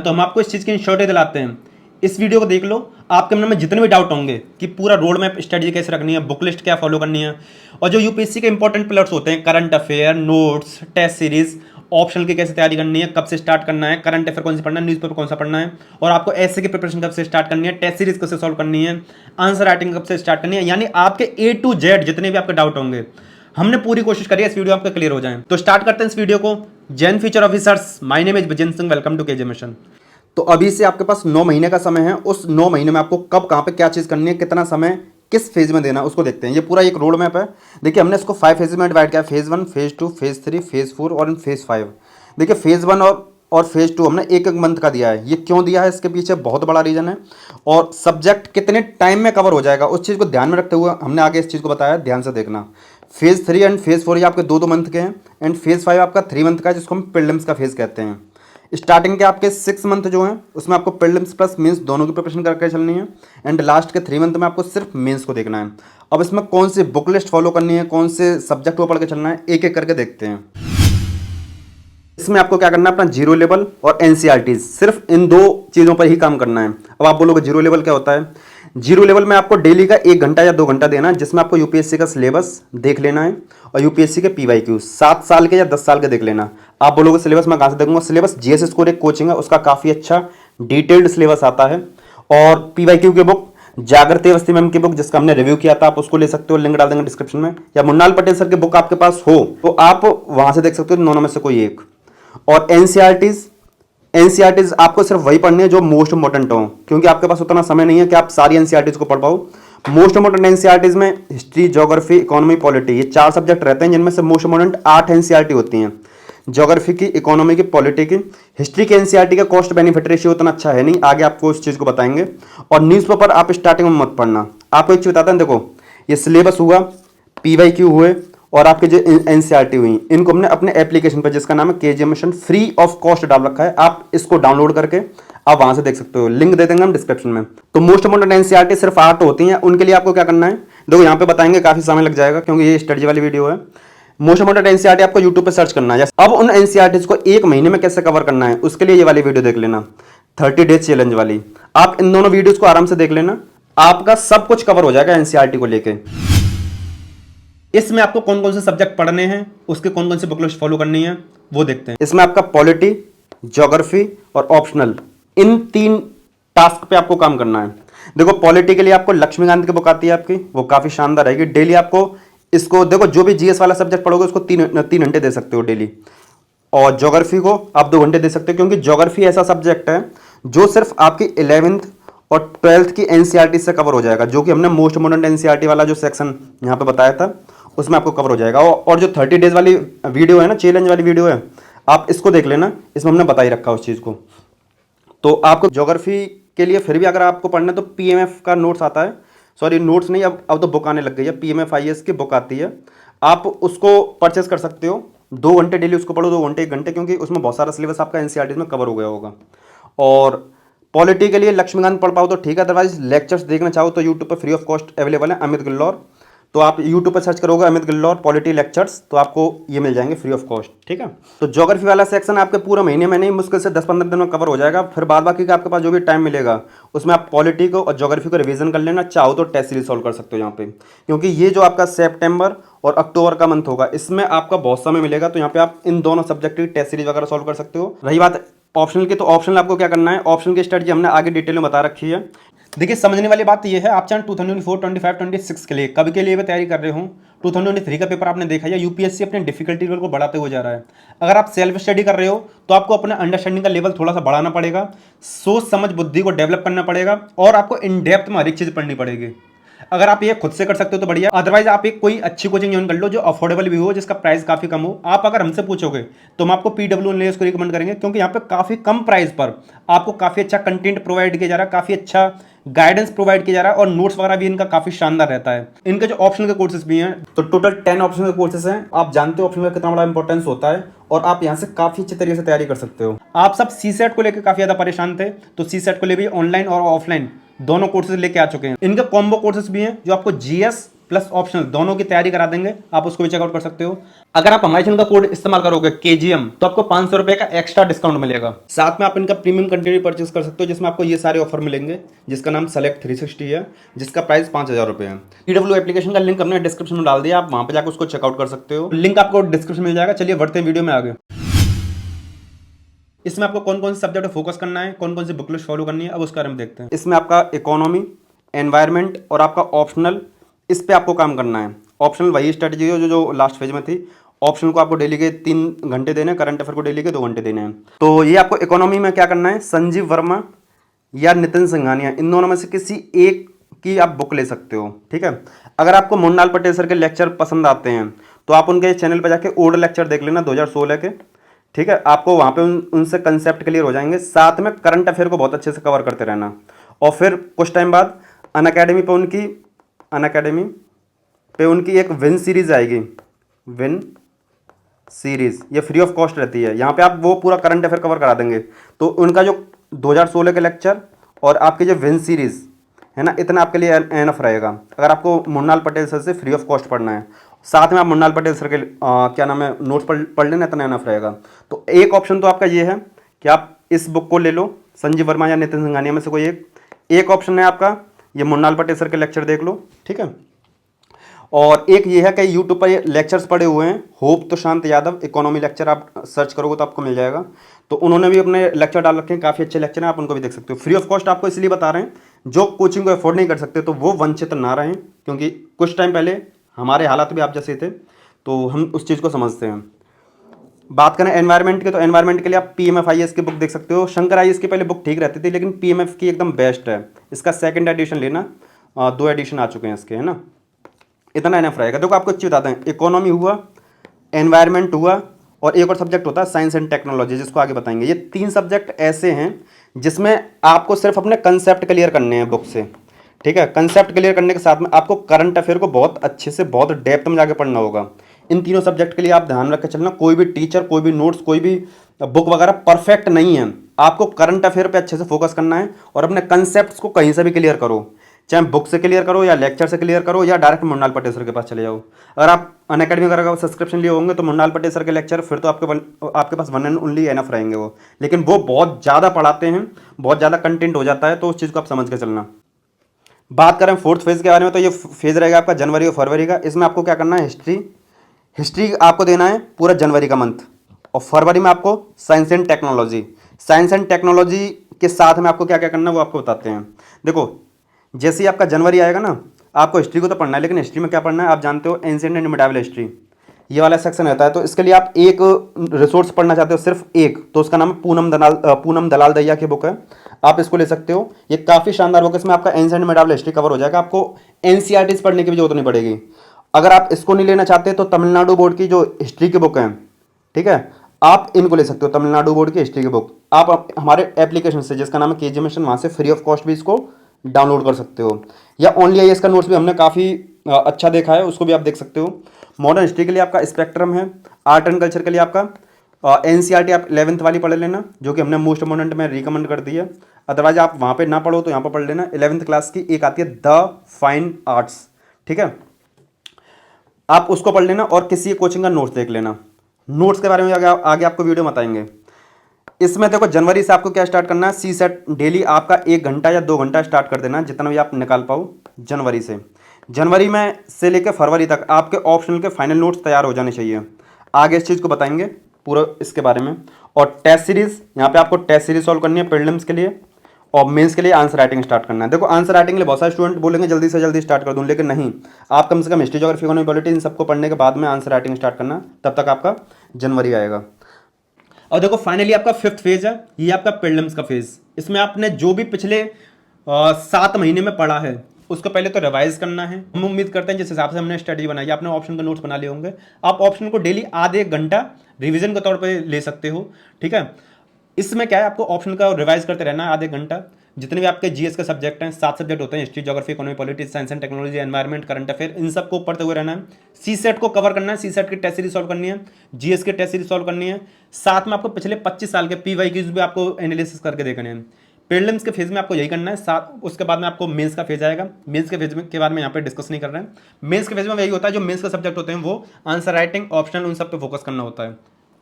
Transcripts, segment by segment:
तो हम आपको इस चीज़ की इंश्योरिटी दिलाते हैं। इस वीडियो को देख लो, आपके मन में जितने भी डाउट होंगे कि पूरा रोड मैप स्ट्रेटजी कैसे रखनी है, बुक लिस्ट क्या फॉलो करनी है, और जो यूपीएससी के इंपॉर्टेंट पिलर्स होते हैं, current affair, notes, test series, optional की कैसे तैयारी करनी है, कब से स्टार्ट करना है, करंट अफेयर कौन से पढ़ना है, न्यूज़पेपर कौन सा पढ़ना है, और आपको ऐसे की प्रिपरेशन कब से स्टार्ट करनी है, टेस्ट सीरीज कैसे सॉल्व करनी है, आंसर राइटिंग कब से स्टार्ट करनी है, यानी आपके A to Z जितने भी आपके डाउट होंगे, हमने पूरी कोशिश करी है इस वीडियो आपका क्लियर हो जाए। तो स्टार्ट करते हैं इस वीडियो को। जैन future officers, my name is Vijendra Singh, welcome to KJ mission. तो अभी से आपके पास 9 महीने का समय है। उस 9 महीने में आपको कब कहाँ पे क्या चीज़ करनी है, कितना समय किस फेज में देना है, उसको देखते हैं। ये पूरा एक रोड मैप है। देखिए, हमने इसको 5 फेज में डिवाइड किया, फेज 1, फेज 2, फेज 3, फेज 4 और फेज 5। देखिए, फेज 1 और फेज 2 हमने एक एक मंथ का दिया है। ये क्यों दिया है, इसके पीछे बहुत बड़ा रीजन है। और सब्जेक्ट कितने टाइम में कवर हो जाएगा, उस चीज़ को ध्यान में रखते हुए हमने आगे इस चीज़ को बताया, ध्यान से देखना। फेज 3 एंड फेज 4 ये आपके 2-2 मंथ के हैं, एंड फेज 5 आपका 3 मंथ का है, जिसको हम प्रीलिम्स का फेज कहते हैं। स्टार्टिंग के आपके 6 मंथ जो हैं उसमें आपको प्रीलिम्स प्लस मेंस दोनों की प्रिपरेशन करके चलनी है, एंड लास्ट के 3 मंथ में आपको सिर्फ मेंस को देखना है। अब इसमें कौन सी बुक लिस्ट फॉलो करनी है, कौन से सब्जेक्ट को पढ़ के चलना है, एक एक करके देखते हैं। इसमें आपको क्या करना है, अपना जीरो लेवल और एनसीईआरटीज, सिर्फ इन 2 चीज़ों पर ही काम करना है। अब आप बोलोगे जीरो लेवल क्या होता है। जीरो लेवल में आपको डेली का 1 घंटा या 2 घंटा देना है, जिसमें आपको यूपीएससी का सिलेबस देख लेना है और यूपीएससी के पीवाईक्यू 7 साल के या 10 साल के देख लेना। आप बोलोगे सिलेबस मैं कहाँ से देखूंगा। सिलेबस जीएस स्कोर एक कोचिंग है, उसका काफ़ी अच्छा डिटेल्ड सिलेबस आता है। और पीवाईक्यू की बुक जागृति अवस्थी मैम की बुक, जिसका हमने रिव्यू किया था, आप उसको ले सकते हो, लिंक डाल देंगे डिस्क्रिप्शन में। या मुन्नाल पटेल सर की बुक आपके पास हो तो आप वहां से देख सकते हो, दोनों में से कोई एक। और एनसीईआरटीज आपको सिर्फ वही पढ़नी है जो मोस्ट इंपॉर्टेंट हो, क्योंकि आपके पास उतना समय नहीं है कि आप सारी एनसीईआरटीज को पढ़ पाओ। मोस्ट इंपॉर्टेंट एनसीईआरटीज में हिस्ट्री, ज्योग्राफी, इकोनॉमी, पॉलिटी, ये 4 सब्जेक्ट रहते हैं, जिनमें से मोस्ट इंपॉर्टेंट 8 एनसीईआरटी होती हैं। ज्योग्राफी की, इकोनॉमी की, पॉलिटी की। हिस्ट्री की एनसीईआरटी का कॉस्ट बेनिफिट रेशियो उतना अच्छा है नहीं, आगे आपको उस चीज़ को बताएंगे। और न्यूज़पेपर आप स्टार्टिंग में मत पढ़ना। आपको एक चीज़ बताते हैं, देखो ये सिलेबस हुआ, पीवाईक्यू हुए और आपके जो एनसीईआरटी हुई, इनको हमने अपने एप्लीकेशन पर, जिसका नाम है KJ mission, free of cost डाल रखा है। आप इसको डाउनलोड करके आप वहां से देख सकते हो, लिंक दे देंगे हम डिस्क्रिप्शन में। तो मोस्ट इंपोर्टेंट एनसीईआरटी सिर्फ 8 होती हैं, उनके लिए आपको क्या करना है, देखो यहाँ पे बताएंगे, काफी समय लग जाएगा क्योंकि ये स्टडी वाली वीडियो है। मोस्ट इंपोर्टेंट एनसीईआरटी आपको यूट्यूब पे सर्च करना है। अब उन एनसीईआरटीज को 1 महीने में कैसे कवर करना है, उसके लिए ये वाली वीडियो देख लेना, 30 डेज चैलेंज वाली। आप इन दोनों वीडियोज को आराम से देख लेना, आपका सब कुछ कवर हो जाएगा एनसीईआरटी को लेके। इसमें आपको कौन कौन से सब्जेक्ट पढ़ने हैं, उसके कौन कौन से बुक लिस्ट फॉलो करनी है, वो देखते हैं। इसमें आपका पॉलिटी, ज्योग्राफी और ऑप्शनल, इन 3 टास्क पे आपको काम करना है। देखो, पॉलिटी के लिए आपको लक्ष्मीकांत की बुक आती है आपकी, वो काफी शानदार रहेगी। डेली आपको इसको देखो, जो भी जीएस वाला सब्जेक्ट पढ़ोगे उसको 3 घंटे दे सकते हो डेली। और ज्योग्राफी को आप 2 घंटे दे सकते हो, क्योंकि ज्योग्राफी ऐसा सब्जेक्ट है जो सिर्फ आपकी 11th और 12th की एनसीईआरटी से कवर हो जाएगा, जो कि हमने मोस्ट इंपोर्टेंट एनसीईआरटी वाला जो सेक्शन यहाँ पे बताया था उसमें आपको कवर हो जाएगा। और जो 30 डेज वाली वीडियो है ना, चैलेंज वाली वीडियो है, आप इसको देख लेना, इसमें हमने बता ही रखा उस चीज़ को। तो आपको ज्योग्राफी के लिए फिर भी अगर आपको पढ़ना है तो पीएमएफ का नोट्स आता है, सॉरी नोट्स नहीं, अब तो बुक आने लग गई है, पीएमएफ-आईएएस की बुक आती है, आप उसको परचेस कर सकते हो। 2 घंटे डेली उसको पढ़ो, 2 घंटे 1 घंटे, क्योंकि उसमें बहुत सारा सिलेबस आपका एनसीईआरटी में कवर हो गया होगा। और पॉलिटी के लिए लक्ष्मीकांत पढ़ पाओ तो ठीक है, अदरवाइज लेक्चर्स देखना चाहो तो यूट्यूब पर फ्री ऑफ कॉस्ट अवेलेबल है, अमित गिल्लौर। तो आप यूट्यूब पर सर्च करोगे अमित गिल्लौर पॉलिटी लेक्चर्स, तो आपको ये मिल जाएंगे फ्री ऑफ कॉस्ट, ठीक है। तो ज्योग्राफी वाला सेक्शन आपके पूरे महीने में नहीं, मुश्किल से 10-15 दिन में कवर हो जाएगा। फिर बाद बाकी का आपके पास जो भी टाइम मिलेगा उसमें आप पॉलिटी को और ज्योग्राफी को रिवीजन कर लेना, चाहो तो टेस्ट सीरीज सॉल्व कर सकते हो यहाँ पे, क्योंकि ये जो आपका सितंबर और अक्टूबर का मंथ होगा, इसमें आपका बहुत समय मिलेगा। तो यहाँ पे आप इन दोनों सब्जेक्ट की टेस्ट सीरीज वगैरह सॉल्व कर सकते हो। रही बात ऑप्शनल की, तो ऑप्शनल आपको क्या करना है, ऑप्शनल की स्ट्रेटजी हमने आगे डिटेल में बता रखी है। देखिए, समझने वाली बात ये है, आप चाहे 2024, 25, 26 के लिए कब के लिए भी तैयारी कर रहे हो, 2023 का पेपर आपने देखा, या यूपीएससी अपने डिफिकल्टी लेवल को बढ़ाते हुए जा रहा है। अगर आप सेल्फ स्टडी कर रहे हो तो आपको अपना अंडरस्टैंडिंग का लेवल थोड़ा सा बढ़ाना पड़ेगा, सोच समझ बुद्धि को डेवलप करना पड़ेगा, और आपको इन डेप्थ में हर एक चीज़ पढ़नी पड़ेगी। अगर आप ये खुद से कर सकते हो तो बढ़िया, अदरवाइज आप एक कोई अच्छी कोचिंग ज्वाइन कर लो जो अफोर्डेबल भी हो, जिसका प्राइस काफी कम हो। आप अगर हमसे पूछोगे तो हम आपको पीडब्ल्यू को रिकमेंड करेंगे, क्योंकि यहाँ पे काफी कम प्राइस पर आपको काफी अच्छा कंटेंट प्रोवाइड किया जा रहा है, काफी अच्छा गाइडेंस प्रोवाइड किया जा रहा है, और नोट्स वगैरह भी इनका काफी शानदार रहता है। इनके जो ऑप्शनल के कोर्सेज भी हैं, तो टोटल 10 ऑप्शनल के कोर्सेज हैं। आप जानते हो ऑप्शनल का कितना बड़ा इंपॉर्टेंस होता है, और आप यहाँ से काफी अच्छे तरीके से तैयारी कर सकते हो। आप सब सीसेट को लेकर काफी ज्यादा परेशान थे, तो सीसेट को ले भी ऑनलाइन और ऑफलाइन दोनों कोर्सेज लेके आ चुके हैं। इनके कॉम्बो कोर्सेज भी हैं जो आपको जीएस प्लस ऑप्शनल दोनों की तैयारी करा देंगे, आप उसको भी चेकआउट कर सकते हो। अगर आप हमारे चैनल का कोड इस्तेमाल करोगे KGM तो आपको 500 रुपए का एक्स्ट्रा डिस्काउंट मिलेगा। साथ में आप इनका प्रीमियम कंटेंट भी परचेस कर सकते हो, जिसमें आपको ये सारे ऑफर मिलेंगे, जिसका नाम सेलेक्ट 360 है, जिसका प्राइस 5000 रुपए है। PW एप्लीकेशन का लिंक हमने डिस्क्रिप्शन में डाल दिया, आप वहां पर जाकर उसको चेकआउट कर सकते हो, लिंक आपको डिस्क्रिप्शन मिल जाएगा। चलिए बढ़ते हैं वीडियो में आगे। इसमें आपको कौन कौन से सब्जेक्ट पे फोकस करना है, कौन कौन सी बुक लिस्ट फॉलो करनी है, अब उसका हम देखते हैं। इसमें आपका इकोनॉमी, एनवायरमेंट और आपका ऑप्शनल, इस पे आपको काम करना है। ऑप्शनल वही स्ट्रेटजी है जो लास्ट फेज में थी। ऑप्शनल को आपको डेली के 3 घंटे देने हैं, करंट अफेयर को डेली के 2 घंटे देने हैं। तो ये आपको इकोनॉमी में क्या करना है, संजीव वर्मा या नितिन सिंघानिया, इन दोनों में से किसी एक की आप बुक ले सकते हो, ठीक है। अगर आपको मुन्नाल पटेल सर के लेक्चर पसंद आते हैं तो आप उनके चैनल पर जाके ओल्ड लेक्चर देख लेना 2016 के, ठीक है। आपको वहाँ पे उनसे कंसेप्ट क्लियर हो जाएंगे। साथ में करंट अफेयर को बहुत अच्छे से कवर करते रहना। और फिर कुछ टाइम बाद अनअकैडमी पे उनकी एक विन सीरीज आएगी, विन सीरीज, ये फ्री ऑफ कॉस्ट रहती है। यहाँ पे आप वो पूरा करंट अफेयर कवर करा देंगे। तो उनका जो 2016 के लेक्चर और आपकी जो विन सीरीज है ना, इतना आपके लिए एनफ रहेगा। अगर आपको मुन्नाल पटेल सर से फ्री ऑफ कॉस्ट पढ़ना है, साथ में आप मुन्नाल पटेल सर के क्या नाम है नोट्स पढ़ लेना, इतना एनफ रहेगा। तो एक ऑप्शन तो आपका ये है कि आप इस बुक को ले लो, संजीव वर्मा या नितिन सिंघानिया में से कोई एक ऑप्शन है आपका ये मुन्नाल पटेल सर के लेक्चर देख लो, ठीक है। और एक ये है कि यूट्यूब पर ये लेक्चर्स पड़े हुए हैं, होप तो शांत यादव इकोनॉमी लेक्चर, आप सर्च करोगे तो आपको मिल जाएगा। तो उन्होंने भी अपने लेक्चर डाल रखे हैं, काफ़ी अच्छे लेक्चर हैं, आप उनको भी देख सकते हो। फ्री ऑफ कॉस्ट आपको इसलिए बता रहे हैं, जो कोचिंग को अफोर्ड नहीं कर सकते तो वो वंचित ना रहें, क्योंकि कुछ टाइम पहले हमारे हालात भी आप जैसे थे, तो हम उस चीज़ को समझते हैं। बात करें एनवायरनमेंट के, तो एनवायरनमेंट के लिए आप PMFIS की बुक देख सकते हो। शंकर IAS की पहले बुक ठीक रहती थी, लेकिन PMF की एकदम बेस्ट है। इसका 2nd एडिशन लेना, 2 एडिशन आ चुके हैं इसके, है ना। इतना एनफ रहेगा। देखो आपको अच्छी बताते हैं, इकोनॉमी हुआ, एनवायरनमेंट हुआ, और एक और सब्जेक्ट होता है साइंस एंड टेक्नोलॉजी, जिसको आगे बताएंगे। ये 3 सब्जेक्ट ऐसे हैं जिसमें आपको सिर्फ अपने कंसेप्ट क्लियर करने हैं बुक से, ठीक है। कंसेप्ट क्लियर करने के साथ में आपको करंट अफेयर को बहुत अच्छे से, बहुत डेप्थ में जाके पढ़ना होगा। इन तीनों सब्जेक्ट के लिए आप ध्यान रख के चलना। कोई भी टीचर, कोई भी नोट्स, कोई भी बुक वगैरह परफेक्ट नहीं है। आपको करंट अफेयर पे अच्छे से फोकस करना है और अपने कंसेप्ट को कहीं से भी क्लियर करो, चाहे बुक से क्लियर करो या लेक्चर से क्लियर करो या डायरेक्ट मुन्नाल पटेल सर के पास चले जाओ। अगर आप अनअकैडमी वगैरह का सब्सक्रिप्शन लिए होंगे तो मुन्नाल पटेल सर के लेक्चर फिर तो आपके पास 1 एंड ओनली एनफ रहेंगे वो, लेकिन वो बहुत ज़्यादा पढ़ाते हैं, बहुत ज़्यादा कंटेंट हो जाता है, तो उस चीज़ को आप समझ के चलना। बात करें 4th फेज़ के बारे में, तो ये फेज़ रहेगा आपका जनवरी और फरवरी का। इसमें आपको क्या करना है, हिस्ट्री आपको देना है पूरा जनवरी का मंथ, और फरवरी में आपको साइंस एंड टेक्नोलॉजी के साथ में आपको क्या क्या करना है वो आपको बताते हैं। देखो जैसे ही आपका जनवरी आएगा ना, आपको हिस्ट्री को तो पढ़ना है, लेकिन हिस्ट्री में क्या पढ़ना है आप जानते हो, एंशिएंट एंड मिडाइवल हिस्ट्री, ये वाला सेक्शन रहता है। तो इसके लिए आप एक रिसोर्स पढ़ना चाहते हो, सिर्फ एक, तो उसका नाम है पूनम दलाल दहिया की बुक है, आप इसको ले सकते हो। ये काफ़ी शानदार बुक है, इसमें आपका एंशिएंट मिडाइवल हिस्ट्री कवर हो जाएगा, आपको NCERTs पढ़ने की भी जरूरत नहीं पड़ेगी। अगर आप इसको नहीं लेना चाहते तो तमिलनाडु बोर्ड की जो हिस्ट्री की बुक है, ठीक है, आप इनको ले सकते हो, तमिलनाडु बोर्ड की हिस्ट्री की बुक। आप हमारे एप्लीकेशन से, जिसका नाम है KGM मिशन, वहाँ से फ्री ऑफ कॉस्ट भी इसको डाउनलोड कर सकते हो। या ओनली IAS का नोट्स भी हमने काफ़ी अच्छा देखा है, उसको भी आप देख सकते हो। मॉडर्न हिस्ट्री के लिए आपका स्पेक्ट्रम है। आर्ट एंड कल्चर के लिए आपका NCERT आप 11th वाली पढ़ लेना, जो कि हमने मोस्ट इम्पोर्टेंट में रिकमेंड कर दी है। अदरवाइज आप वहाँ पे ना पढ़ो तो यहाँ पर पढ़ लेना। 11th क्लास की एक आती है द फाइन आर्ट्स, ठीक है, आप उसको पढ़ लेना और किसी कोचिंग का नोट्स देख लेना। नोट्स के बारे में आगे आपको वीडियो बताएंगे। इसमें देखो जनवरी से आपको क्या स्टार्ट करना है, CSET डेली आपका 1 घंटा या 2 घंटा स्टार्ट कर देना, जितना भी आप निकाल पाओ जनवरी से। जनवरी में से लेकर फरवरी तक आपके ऑप्शनल के फाइनल नोट्स तैयार हो जाने चाहिए। आगे इस चीज़ को बताएंगे पूरा इसके बारे में। और टेस्ट सीरीज, यहाँ पे आपको टेस्ट सीरीज सॉल्व करनी है प्रीलिम्स के लिए, और मेंस के लिए आंसर राइटिंग स्टार्ट करना है। देखो आंसर राइटिंग के लिए बहुत सारे स्टूडेंट बोलेंगे जल्दी से जल्दी स्टार्ट कर दूं, लेकिन नहीं, आप कम से कम हिस्ट्री, ज्योग्राफी, इकोनॉमी, पॉलिटी, इन सबको पढ़ने के बाद में आंसर राइटिंग स्टार्ट करना, तब तक आपका जनवरी आएगा। और देखो फाइनली आपका 5th फेज है, ये आपका प्रीलिम्स का फेज। इसमें आपने जो भी पिछले 7 महीने में पढ़ा है उसको पहले तो रिवाइज करना है। हम उम्मीद करते हैं जिस हिसाब से हमने स्टडी बनाई है, आपने ऑप्शन के नोट्स बना लिए होंगे, आप ऑप्शन को डेली आधे घंटा रिवीजन के तौर पे ले सकते हो, ठीक है। इसमें क्या है, आपको ऑप्शन का रिवाइज करते रहना है आधे घंटा। जितने भी आपके GS के सब्जेक्ट हैं, 7 सब्जेक्ट होते हैं, history, geography, economy, politics, science and technology, environment, current affair, इन सबको पढ़ते हुए रहना है। CSET को कवर करना है, CSET की टेस्ट सीरीज सॉल्व करनी है, GS की टेस्ट सीरीज सॉल्व करनी है। साथ में आपको पिछले 25 साल के PYQs भी आपको एनालिसिस करके देखने हैं। प्रीलिम्स के फेज में आपको यही करना है, साथ उसके बाद में आपको मेंस का फेज आएगा। मेंस के फेज के बारे में यहाँ पे डिस्कस नहीं कर रहे हैं। मेंस के फेज में यही होता है, जो मेंस का सब्जेक्ट होते हैं वो आंसर राइटिंग, ऑप्शनल, उन सब पे फोकस करना होता है।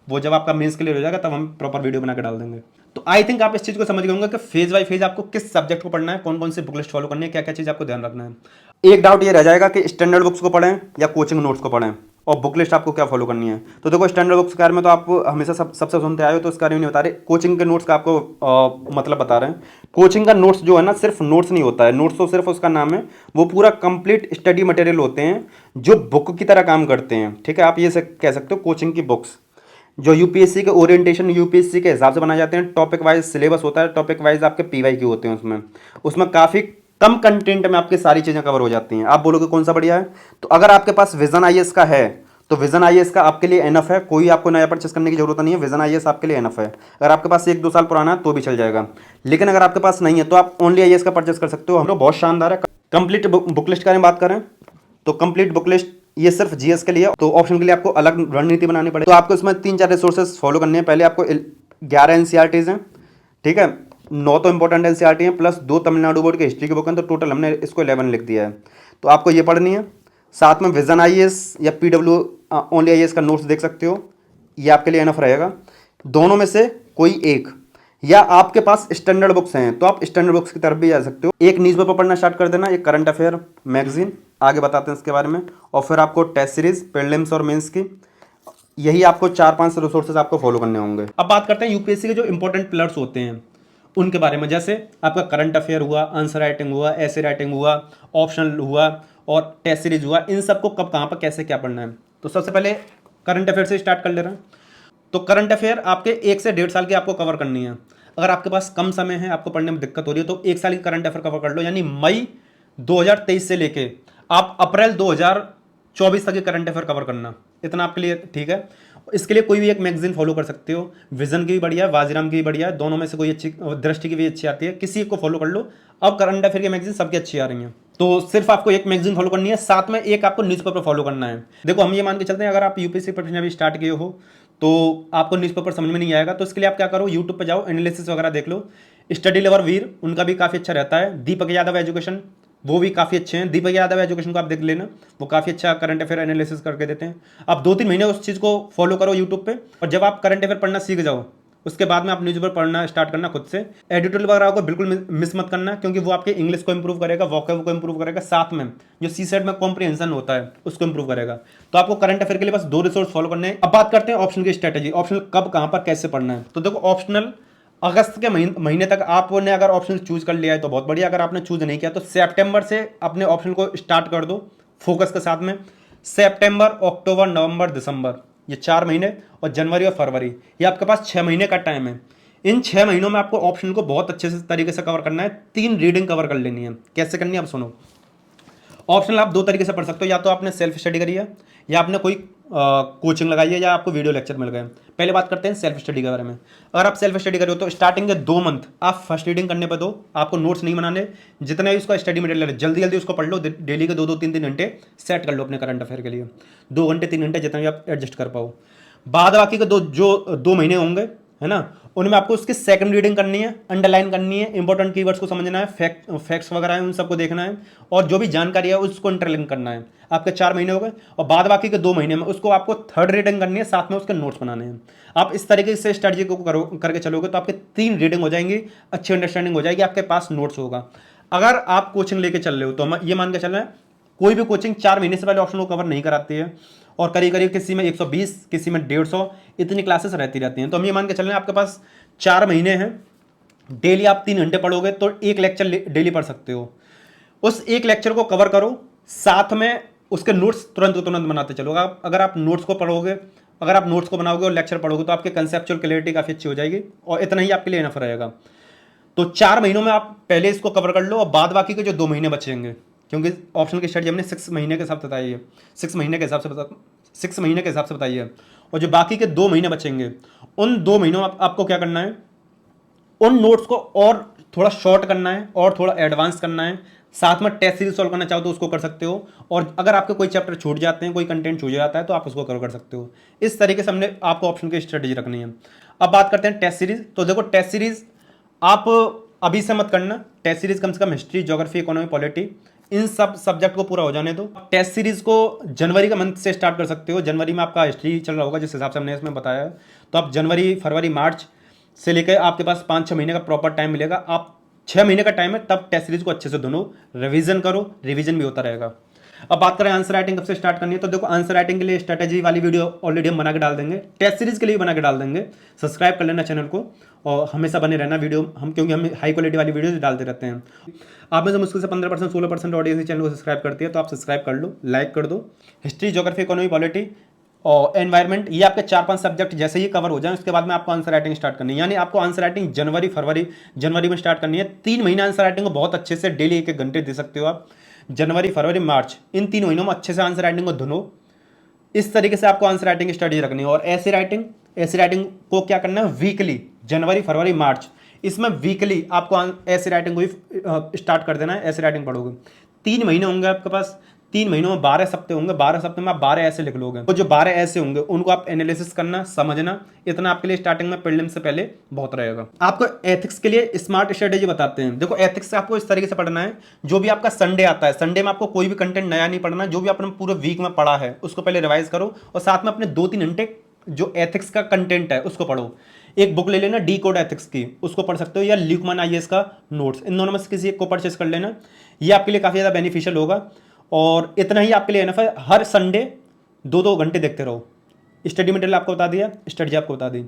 वो जब आपका मेंस क्लियर हो जाएगा तब हम प्रॉपर वीडियो बना के डाल देंगे। तो आई थिंक आप इस चीज़ को समझ गए होंगे कि फेज बाय फेज आपको किस सब्जेक्ट को पढ़ना है, कौन कौन से बुक लिस्ट फॉलो करनी है, क्या क्या चीज़ आपको ध्यान रखना है। एक डाउट ये रह जाएगा कि स्टैंडर्ड बुक्स को पढ़ें या कोचिंग नोट्स को पढ़ें, और बुक लिस्ट आपको क्या फॉलो करनी है। तो देखो स्टैंडर्ड बुक्स के बारे में तो आप हमेशा सबसे सुनते आए हो, तो इसके बारे में नहीं बता रहे। कोचिंग के नोट्स का आपको मतलब बता रहे हैं। कोचिंग का नोट्स जो है ना, सिर्फ नोट्स नहीं होता है, नोट्स तो सिर्फ उसका नाम है, वो पूरा कंप्लीट स्टडी मटेरियल होते हैं जो बुक की तरह काम करते हैं। ठीक है, आप ये कह सकते हो कोचिंग की बुक्स जो यूपीएससी के ओरिएंटेशन यूपीएससी के हिसाब से बनाए जाते हैं। टॉपिक वाइज सिलेबस होता है, टॉपिक वाइज आपके पीवाईक्यू होते हैं उसमें। उसमें काफ़ी कम कंटेंट में आपकी सारी चीज़ें कवर हो जाती हैं। आप बोलोगे कौन सा बढ़िया है, तो अगर आपके पास विजन आईएएस का है तो विजन आईएएस का आपके लिए एनफ है, कोई आपको नया परचेस करने की जरूरत नहीं है। विजन आईएएस आपके लिए एनफ है। अगर आपके पास 1-2 साल पुराना है तो भी चल जाएगा, लेकिन अगर आपके पास नहीं है तो आप ओनली आईएएस का परचेस कर सकते हो। हम लोग बहुत शानदार है। कंप्लीट बुक लिस्ट के बारे में बात करें तो कंप्लीट बुक लिस्ट ये सिर्फ जीएस के लिए, तो ऑप्शन के लिए आपको अलग रणनीति बनानी पड़ेगी। तो आपको इसमें 3-4 रिसोर्सेज फॉलो करने हैं। पहले आपको 11 एनसीईआरटीज हैं, ठीक है, 9 तो इंपॉर्टेंट एनसीईआरटी हैं, प्लस 2 तमिलनाडु बोर्ड के हिस्ट्री की बुक हैं, तो टोटल हमने इसको 11 लिख दिया है। तो आपको ये पढ़नी है। साथ में विजन आईएएस या पीडब्ल्यू ओनली आईएएस का नोट्स देख सकते हो, ये आपके लिए एनफ रहेगा। दोनों में से कोई एक, या आपके पास स्टैंडर्ड बुक्स हैं तो आप स्टैंडर्ड बुक्स की तरफ भी जा सकते हो। एक न्यूज़पेपर पढ़ना स्टार्ट कर देना, एक करंट अफेयर मैगजीन, आगे बताते हैं इसके बारे में, और फिर आपको टेस्ट सीरीज, प्रीलिम्स और मेंस की। यही आपको 4-5 रिसोर्सेज आपको फॉलो करने होंगे। अब बात करते हैं यूपीएससी के जो इंपॉर्टेंट पिलर्स होते हैं उनके बारे में। जैसे आपका करंट अफेयर हुआ, आंसर राइटिंग हुआ, ऐसे राइटिंग हुआ, ऑप्शनल हुआ और टेस्ट सीरीज हुआ। इन सबको कब कहाँ पर कैसे क्या पढ़ना है, तो सबसे पहले करंट अफेयर से स्टार्ट कर ले रहे हैं। तो करंट अफेयर आपके 1 से 1.5 साल की आपको कवर करनी है। अगर आपके पास कम समय है, आपको पढ़ने में दिक्कत हो रही है, तो 1 साल की करंट अफेयर कवर कर लो, यानी मई 2023 से लेके आप अप्रैल 2024 तक की करंट अफेयर कवर करना, इतना आपके लिए ठीक है। इसके लिए कोई भी एक मैगजीन फॉलो कर सकते हो, विजन की भी बढ़िया है, वाजीराम की भी बढ़िया है, दोनों में से कोई अच्छी, दृष्टि की भी अच्छी आती है, किसी एक को फॉलो कर लो। अब करंट अफेयर की मैगजीन सबकी अच्छी आ रही है, तो सिर्फ आपको एक मैगजीन फॉलो करनी है, साथ में एक आपको न्यूज़पेपर फॉलो करना है। देखो हम ये मान के चलते हैं, अगर आप यूपीएससी प्रिपरेशन अभी स्टार्ट किए हो तो आपको न्यूज़पेपर समझ में नहीं आएगा, तो इसके लिए आप क्या करो, यूट्यूब पे जाओ, एनालिसिस वगैरह देख लो। स्टडी लवर वीर, उनका भी काफ़ी अच्छा रहता है। दीपक यादव एजुकेशन, वो भी काफ़ी अच्छे हैं। दीपक यादव एजुकेशन को आप देख लेना, वो काफ़ी अच्छा करंट अफेयर एनालिसिस करके देते हैं। आप 2-3 महीने उस चीज़ को फॉलो करो यूट्यूब पे, और जब आप करंट अफेयर पढ़ना सीख जाओ उसके बाद में आप न्यूज़पेपर पढ़ना स्टार्ट करना खुद से। एडिटोरियल वगैरह को बिल्कुल मिस मत करना, क्योंकि वो आपके इंग्लिश को इंप्रूव करेगा, वोकैब को इंप्रूव करेगा, साथ में जो सीसेट में कॉम्प्रिहेंशन होता है उसको इंप्रूव करेगा। तो आपको करंट अफेयर के लिए बस 2 रिसोर्स फॉलो करने हैं। अब बात करते हैं ऑप्शन की स्ट्रेटेजी, ऑप्शनल कब कहाँ पर कैसे पढ़ना है। तो देखो ऑप्शनल अगस्त के महीने तक आपने अगर ऑप्शन चूज कर लिया है तो बहुत बढ़िया। अगर आपने चूज नहीं किया तो सितंबर से अपने ऑप्शन को स्टार्ट कर दो फोकस के साथ में। सितंबर, अक्टूबर, नवंबर, दिसंबर, ये 4 महीने, और जनवरी और फरवरी, ये आपके पास 6 महीने का टाइम है। इन 6 महीनों में आपको ऑप्शन को बहुत अच्छे से तरीके से कवर करना है। 3 रीडिंग कवर कर लेनी है। कैसे करनी है अब सुनो। ऑप्शनल आप 2 तरीके से पढ़ सकते हो, या तो आपने सेल्फ स्टडी करी है, या आपने कोई कोचिंग लगाई है, या आपको वीडियो लेक्चर मिल गए। पहले बात करते हैं सेल्फ स्टडी के बारे में। अगर आप सेल्फ स्टडी कर रहे हो तो स्टार्टिंग के 2 मंथ आप फर्स्ट रीडिंग करने पर दो, आपको नोट्स नहीं बनाने। जितना भी उसका स्टडी मटेरियल है जल्दी जल्दी उसको पढ़ लो, डेली के 2-2, 3-3 घंटे सेट कर लो अपने करंट अफेयर के लिए। 2 घंटे 3 घंटे जितना भी आप एडजस्ट कर पाओ। बाद बाकी के 2 महीने होंगे, है ना, उनमें आपको उसकी सेकंड रीडिंग करनी है, अंडरलाइन करनी है, इंपॉर्टेंट कीवर्ड्स को समझना है, फैक्ट्स वगैरह है उन सबको देखना है, और जो भी जानकारी है उसको इंटरलिंक करना है। आपके 4 महीने हो गए, और बाद बाकी के 2 महीने में उसको आपको थर्ड रीडिंग करनी है, साथ में उसके नोट्स बनाने हैं। आप इस तरीके से स्ट्रेटजी को करके चलोगे तो आपके 3 रीडिंग हो जाएंगी, अच्छी अंडरस्टैंडिंग हो जाएगी, आपके पास नोट्स होगा। अगर आप कोचिंग लेके चल रहे हो तो हम ये मान के चल रहे हैं, कोई भी कोचिंग 4 महीने से पहले ऑप्शन को कवर नहीं कराती है, और करीब करीब किसी में 120, किसी में 150, इतनी क्लासेस रहती हैं। तो हम ये मान के चल रहे हैं आपके पास 4 महीने हैं, डेली आप 3 घंटे पढ़ोगे तो 1 लेक्चर डेली पढ़ सकते हो। उस 1 लेक्चर को कवर करो, साथ में उसके नोट्स तुरंत बनाते चलो। अगर आप नोट्स को पढ़ोगे, अगर आप नोट्स को बनाओगे और लेक्चर पढ़ोगे तो आपके कंसेप्चुअल क्लैरिटी काफ़ी अच्छी हो जाएगी, और इतना ही आपके लिए इनफ रहेगा। तो 4 महीनों में आप पहले इसको कवर कर लो, और बाद बाकी के जो 2 महीने बचेंगे, क्योंकि ऑप्शन की स्टडी हमने 6 महीने के हिसाब से बताई है, 6 महीने के हिसाब से बताई है, और जो बाकी के 2 महीने बचेंगे उन 2 महीनों में आपको क्या करना है, उन नोट्स को और थोड़ा शॉर्ट करना है और थोड़ा एडवांस करना है। साथ में टेस्ट सीरीज सॉल्व करना चाहो तो उसको कर सकते हो, और अगर आपके कोई चैप्टर छूट जाते हैं, कोई कंटेंट छूट जाता है तो आप उसको कवर कर सकते हो। इस तरीके से हमने आपको ऑप्शन की स्ट्रेटेजी रखनी है। अब बात करते हैं टेस्ट सीरीज। तो देखो टेस्ट सीरीज आप अभी से मत करना, टेस्ट सीरीज कम से कम हिस्ट्री, ज्योग्राफी, इकोनॉमी, पॉलिटी, इन सब सब्जेक्ट को पूरा हो जाने दो। टेस्ट सीरीज को जनवरी का मंथ से स्टार्ट कर सकते हो। जनवरी में आपका हिस्ट्री चल रहा होगा जिस हिसाब से हमने इसमें बताया है, तो आप जनवरी, फरवरी, मार्च से लेकर आपके पास 5-6 महीने का प्रॉपर टाइम मिलेगा। आप 6 महीने का टाइम है, तब टेस्ट सीरीज को अच्छे से दोनों रिवीजन करो, रिवीजन भी होता रहेगा। अब बात करें आंसर राइटिंग कब से स्टार्ट करनी है, तो देखो आंसर राइटिंग के लिए स्ट्रेटेजी वाली वीडियो ऑलरेडी हम बना के डाल देंगे, टेस्ट सीरीज के लिए बना के डाल देंगे। सब्सक्राइब कर लेना चैनल को और हमेशा बने रहना वीडियो हम, क्योंकि हम हाई क्वालिटी वाली वीडियो डालते रहते हैं। आप में से मुश्किल से 15% 16% ऑडियंस चैनल को सब्सक्राइब करती है, तो आप सब्सक्राइब कर लो, लाइक कर दो। हिस्ट्री, ज्योग्राफी, इकोनॉमी, पॉलिटी और एनवायरमेंट, ये आपके 4-5 सब्जेक्ट जैसे ही कवर हो जाए उसके बाद में आपको आंसर राइटिंग स्टार्ट करनी है। यानी आपको आंसर राइटिंग जनवरी, फरवरी, जनवरी में स्टार्ट करनी है। 3 महीने आंसर राइटिंग को बहुत अच्छे से डेली 1-1 घंटे दे सकते हो आप। जनवरी, फरवरी, मार्च, इन 3 महीनों में अच्छे से आंसर राइटिंग को धुनो। इस तरीके से आपको आंसर राइटिंग स्टडी रखनी है। और ऐसे राइटिंग को क्या करना है, वीकली, जनवरी, फरवरी, मार्च, इसमें वीकली आपको ऐसे राइटिंग को ही स्टार्ट कर देना है। ऐसे राइटिंग पढ़ोगे, 3 महीने होंगे आपके पास, 3 महीनों में 12 सप्ते होंगे, 12 सप्ते में आप 12 ऐसे लिख लोगे। तो जो 12 ऐसे होंगे उनको आप एनालिसिस करना, समझना, इतना आपके लिए स्टार्टिंग में प्रीलिम्स से पहले बहुत रहेगा। आपको एथिक्स के लिए स्मार्ट स्ट्रेटेजी बताते हैं। देखो एथिक्स आपको इस तरीके से पढ़ना है, जो भी आपका संडे आता है, संडे में आपको कोई भी कंटेंट नया नहीं पढ़ना, जो भी आपने पूरे वीक में पढ़ा है उसको पहले रिवाइज करो और साथ में अपने 2-3 घंटे जो एथिक्स का कंटेंट है उसको पढ़ो। एक बुक ले लेना डी कोड एथिक्स की, उसको पढ़ सकते हो, या ल्यूकमैन आईएएस का नोट्स, इन दोनों में से किसी एक को परचेस कर लेना। ये आपके लिए काफ़ी ज़्यादा बेनिफिशियल होगा। और इतना ही आपके लिए एनफ है, हर संडे 2-2 घंटे देखते रहो। स्टडी मटेरियल आपको बता दिया, स्ट्रेटजी आपको बता दी।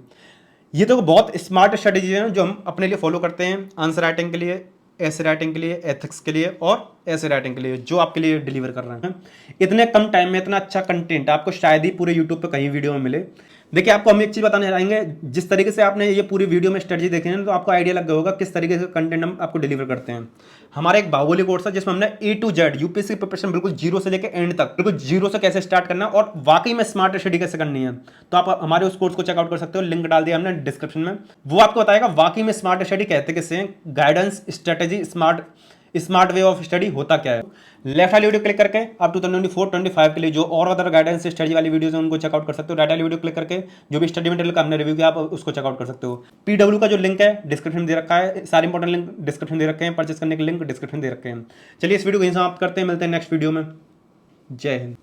ये तो बहुत स्मार्ट स्ट्रेटजी है जो हम अपने लिए फॉलो करते हैं आंसर राइटिंग के लिए, ऐसे राइटिंग के लिए, एथिक्स के लिए और ऐसे राइटिंग के लिए, जो आपके लिए डिलीवर कर रहे हैं। इतने कम टाइम में इतना अच्छा कंटेंट आपको शायद ही पूरे यूट्यूब पे कहीं वीडियो में मिले। देखिए आपको हम एक चीज़ बताने चाहेंगे, जिस तरीके से आपने ये पूरी वीडियो में स्ट्रेटजी देखी है तो आपको आइडिया लग गया होगा किस तरीके से कंटेंट हम आपको डिलीवर करते हैं। हमारा एक बाहुबली कोर्स है जिसमें हमने A to Z UPSC preparation बिल्कुल जीरो से लेकर एंड तक, बिल्कुल जीरो से कैसे स्टार्ट करना और वाकई में स्मार्ट स्टडी कैसे करनी है, तो आप हमारे उस कोर्स को चेकआउट कर सकते हो। लिंक डाल दिया हमने डिस्क्रिप्शन में, वो आपको बताएगा वाकई में स्मार्ट स्टडी कहते किससे हैं, guidance, strategy, smart way of study होता क्या है। लेफ्ट वाली वीडियो क्लिक करके आप 2024-25 के लिए जो और अदर गाइडेंस स्टडी वाली वीडियोस हैं उनको चेकआउट कर सकते हो। राइट वाली वीडियो क्लिक करके जो भी स्टडी मटेरियल का हमने रिव्यू किया आप उसको चेकआउट कर सकते हो। पीडब्ल्यू का जो लिंक है डिस्क्रिप्शन दे रखा है, सारे इंपॉर्टेंट लिंक डिस्क्रिप्शन दे रखे हैं, परचेस करने के लिंक डिस्क्रिप्शन दे रखे हैं। चलिए इस वीडियो को यहीं समाप्त करते हैं, मिलते हैं नेक्स्ट वीडियो में। जय हिंद।